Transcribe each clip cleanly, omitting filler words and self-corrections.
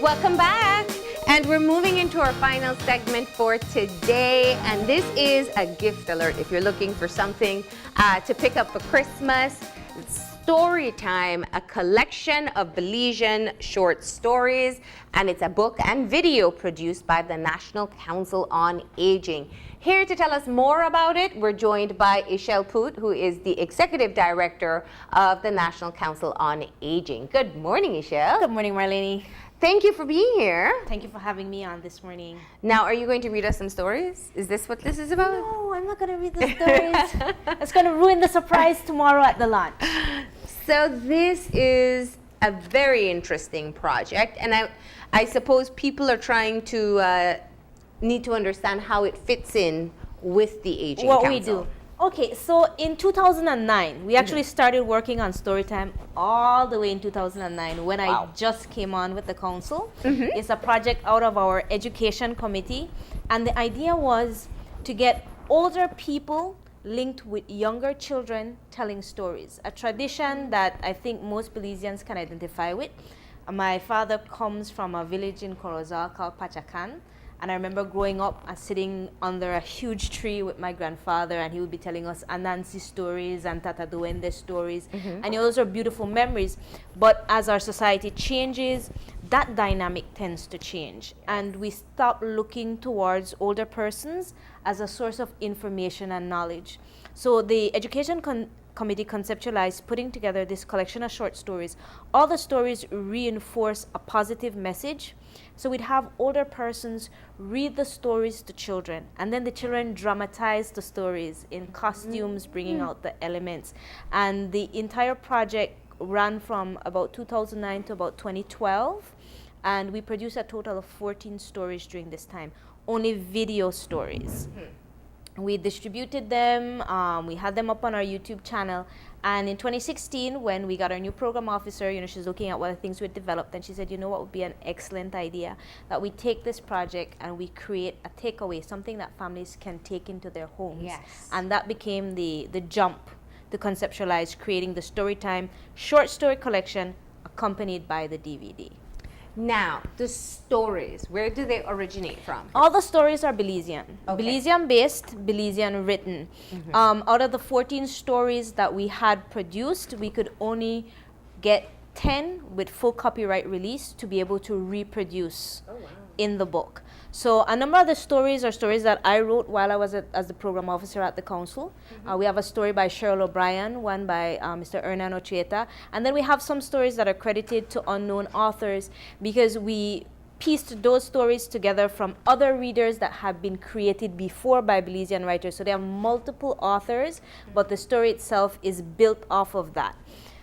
Welcome back. And we're moving into our final segment for today. And this is a gift alert. If you're looking for something to pick up for Christmas, Story Time, a collection of Belizean short stories. And it's a book and video produced by the National Council on Aging. Here to tell us more about it, we're joined by Ix-chel Poot, who is the Executive Director of the National Council on Aging. Good morning, Ix-chel. Good morning, Marlene. Thank you for being here. Thank you for having me on this morning. Now, are you going to read us some stories? Is this what this is about? No, I'm not going to read the stories. It's going to ruin the surprise tomorrow at the lunch. So this is a very interesting project, and I suppose people are trying to need to understand how it fits in with the Aging Council. What we do. Okay, so in 2009, we actually started working on Storytime all the way in 2009 when I just came on with the council. It's a project out of our education committee, and the idea was to get older people linked with younger children telling stories, a tradition that I think most Belizeans can identify with. My father comes from a village in Corozal called Pachacan. And I remember growing up and sitting under a huge tree with my grandfather, and he would be telling us Anansi stories and Tata Duende stories. And those are beautiful memories. But as our society changes, that dynamic tends to change. And we stop looking towards older persons as a source of information and knowledge. So the Education Committee conceptualized putting together this collection of short stories. All the stories reinforce a positive message. So we'd have older persons read the stories to children, and then the children dramatize the stories in costumes, bringing out the elements. And the entire project ran from about 2009 to about 2012, and we produced a total of 14 stories during this time, only video stories. We distributed them, we had them up on our YouTube channel, and in 2016, when we got our new program officer, she's looking at what the things we developed, and she said, what would be an excellent idea? That we take this project and we create a takeaway, something that families can take into their homes. Yes. And that became the jump to conceptualize creating the Storytime short story collection accompanied by the DVD. Now, the stories, where do they originate from? All the stories are Belizean. Okay. Belizean based, Belizean written. Out of the 14 stories that we had produced, we could only get 10 with full copyright release to be able to reproduce in the book. So a number of the stories are stories that I wrote while I was as the program officer at the council. We have a story by Cheryl O'Brien, one by Mr. Hernan Ochieta, and then we have some stories that are credited to unknown authors because we pieced those stories together from other readers that have been created before by Belizean writers. So they have multiple authors, but the story itself is built off of that.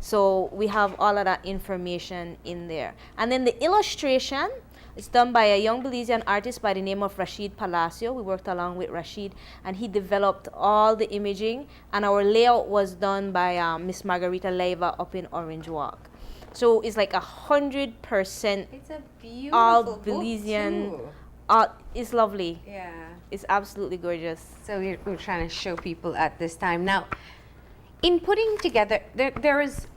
So we have all of that information in there. And then the illustration, it's done by a young Belizean artist by the name of Rashid Palacio. We worked along with Rashid, and he developed all the imaging, and our layout was done by Miss Margarita Leiva up in Orange Walk. So it's like 100%. It's a beautiful all book Belizean too. art. It's lovely. Yeah. It's absolutely gorgeous. So we're trying to show people at this time. Now, in putting together, there is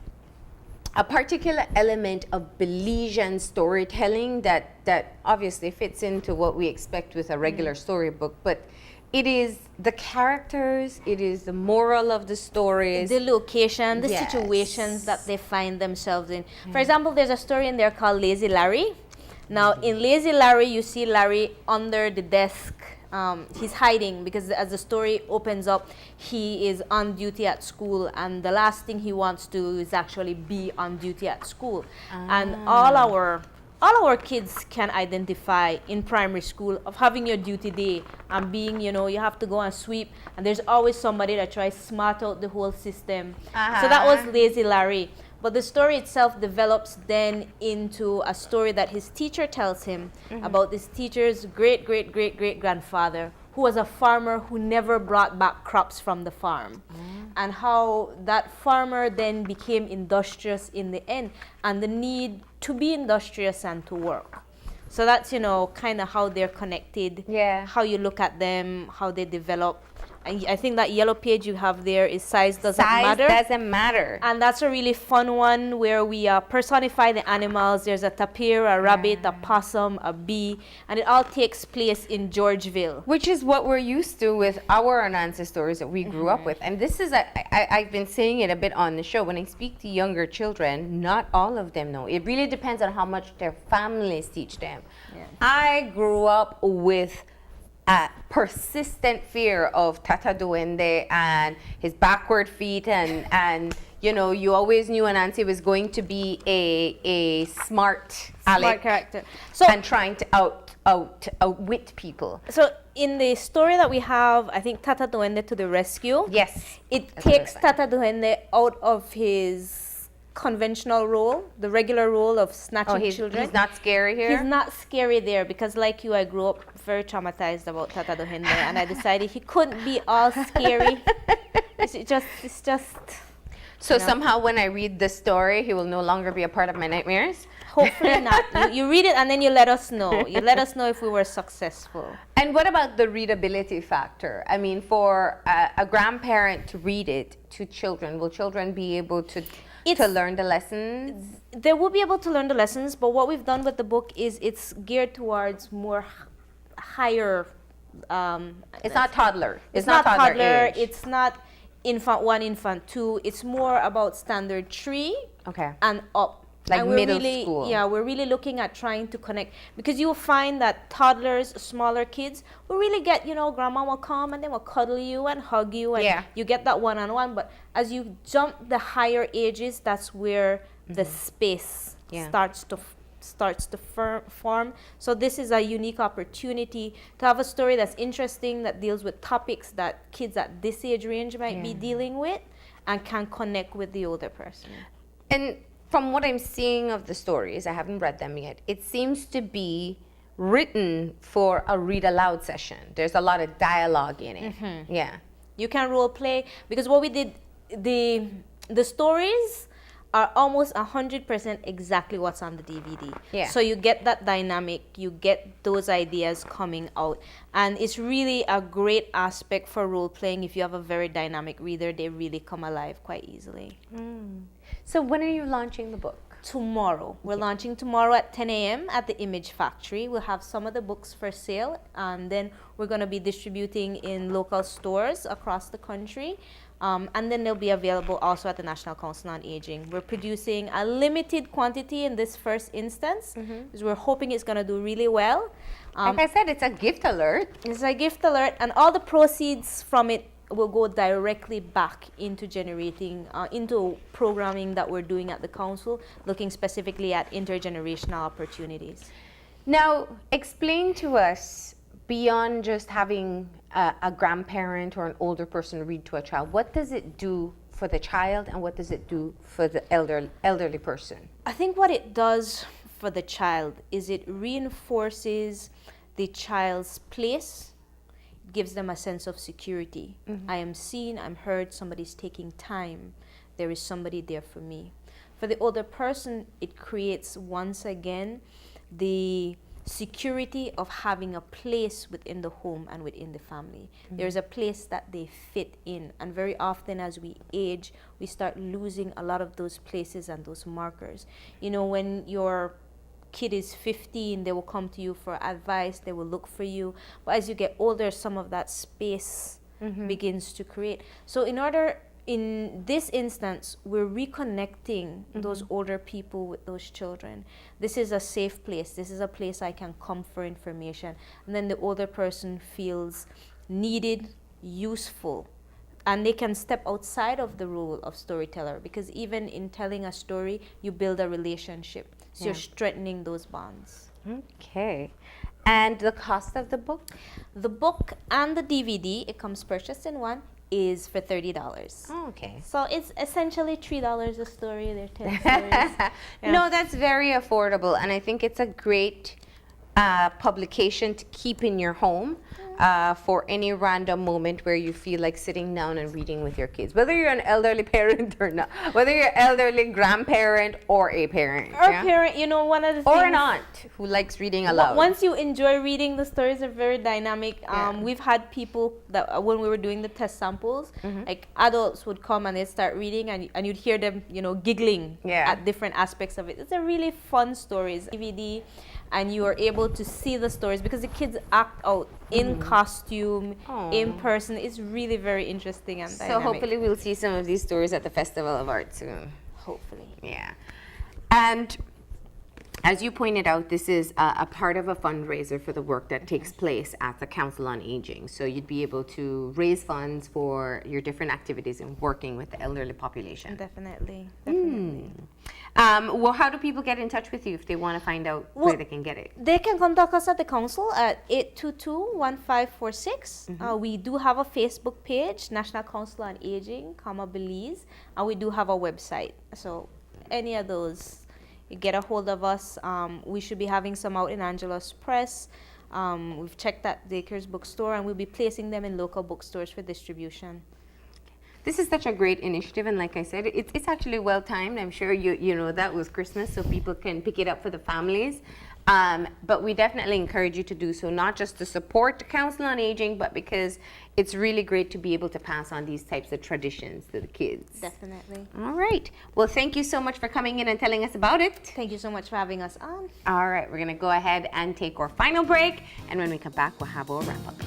a particular element of Belizean storytelling that obviously fits into what we expect with a regular storybook, but it is the characters, it is the moral of the stories. The location, the Yes. situations that they find themselves in. For example, there's a story in there called Lazy Larry. Now, in Lazy Larry, you see Larry under the desk. He's hiding because as the story opens up, he is on duty at school, and the last thing he wants to do is actually be on duty at school. And all our kids can identify in primary school of having your duty day and being, you have to go and sweep, and there's always somebody that tries to smart out the whole system. So that was Lazy Larry. But the story itself develops then into a story that his teacher tells him about this teacher's great-great-great-great-grandfather who was a farmer who never brought back crops from the farm. And how that farmer then became industrious in the end, and the need to be industrious and to work. So that's, kind of how they're connected, Yeah. how you look at them, how they develop. I think that yellow page you have there is size doesn't Size matter. doesn't matter. And that's a really fun one where we personify the animals. There's a tapir, a rabbit, a possum, a bee, and it all takes place in Georgeville. Which is what we're used to with our Anansi stories that we grew up with. And this is, I've been saying it a bit on the show. When I speak to younger children, not all of them know. It really depends on how much their families teach them. Yeah. I grew up with a persistent fear of Tata Duende and his backward feet, and you know, you always knew Anansi was going to be a smart Alec character. So and trying to outwit people. So in the story that we have, I think Tata Duende to the rescue. Yes. It That's takes what I was Tata Duende out of his conventional role, the regular role of snatching children. He's not scary here? He's not scary there because, like you, I grew up very traumatized about Tata Duende, and I decided he couldn't be all scary. It's just. So you know. somehow when I read this story, he will no longer be a part of my nightmares? Hopefully not. You read it and then you let us know. You let us know if we were successful. And what about the readability factor? I mean, for a grandparent to read it to children, will children be able to learn the lessons? They will be able to learn the lessons, but what we've done with the book is it's geared towards more higher. It's not toddler. It's not toddler. Age. It's not infant 1, infant 2. It's more about standard 3 and up. Like and middle school. Yeah, we're really looking at trying to connect, because you will find that toddlers, smaller kids, will really get, you know, grandma will come and they will cuddle you and hug you, and you get that one-on-one. But as you jump the higher ages, that's where the space starts to form. So this is a unique opportunity to have a story that's interesting, that deals with topics that kids at this age range might be dealing with, and can connect with the older person. And from what I'm seeing of the stories, I haven't read them yet, it seems to be written for a read aloud session. There's a lot of dialogue in it. Yeah. You can role play, because what we did, the stories are almost 100% exactly what's on the DVD. Yeah. So you get that dynamic, you get those ideas coming out, and it's really a great aspect for role playing. If you have a very dynamic reader, they really come alive quite easily. So when are you launching the book? Tomorrow. We're launching tomorrow at 10 a.m. at the Image Factory. We'll have some of the books for sale, and then we're going to be distributing in local stores across the country. And then they'll be available also at the National Council on Aging. We're producing a limited quantity in this first instance, because we're hoping it's going to do really well. Like I said, it's a gift alert. It's a gift alert, and all the proceeds from it will go directly back into generating, into programming that we're doing at the council, looking specifically at intergenerational opportunities. Now, explain to us, beyond just having a grandparent or an older person read to a child, what does it do for the child, and what does it do for the elderly person? I think what it does for the child is it reinforces the child's place. It gives them a sense of security. I am seen, I'm heard, somebody's taking time. There is somebody there for me. For the older person, it creates, once again, the security of having a place within the home and within the family. There's a place that they fit in, and very often as we age, we start losing a lot of those places and those markers. You know, when your kid is 15, they will come to you for advice, they will look for you, but as you get older, some of that space begins to create. So in this instance, we're reconnecting those older people with those children. This is a safe place. This is a place I can come for information. And then the older person feels needed, useful, and they can step outside of the role of storyteller, because even in telling a story, you build a relationship. So you're strengthening those bonds. Okay. And the cost of the book? The book and the DVD, it comes purchased in one, is for $30. Oh, okay. So it's essentially $3 a story. They're 10 stories. No, that's very affordable, and I think it's a great publication to keep in your home. for any random moment where you feel like sitting down and reading with your kids, whether you're an elderly parent or not, whether you're elderly grandparent or a parent. Or parent, you know, one of the things. Or an aunt who likes reading aloud. Once you enjoy reading, the stories are very dynamic. We've had people that when we were doing the test samples, like adults would come and they'd start reading, and you'd hear them, you know, giggling at different aspects of it. It's a really fun stories. DVD, and you are able to see the stories because the kids act out in costume, in person. It's really very interesting and dynamic. So hopefully we'll see some of these stories at the Festival of Art soon. Hopefully. Yeah. And as you pointed out, this is a part of a fundraiser for the work that takes place at the Council on Aging. So you'd be able to raise funds for your different activities in working with the elderly population. Definitely. Well, how do people get in touch with you if they want to find out where they can get it? They can contact us at the council at 822-1546. We do have a Facebook page, National Council on Aging, Belize, and we do have a website. So any of those, you get a hold of us. We should be having some out in Angelos Press. We've checked at Daker's bookstore, and we'll be placing them in local bookstores for distribution. This is such a great initiative, and like I said, it's actually well timed. I'm sure you know that was Christmas, so people can pick it up for the families. But we definitely encourage you to do so, not just to support the Council on Aging, but because it's really great to be able to pass on these types of traditions to the kids. Definitely. All right. Well, thank you so much for coming in and telling us about it. Thank you so much for having us on. All right, we're going to go ahead and take our final break, and when we come back, we'll have our wrap-up.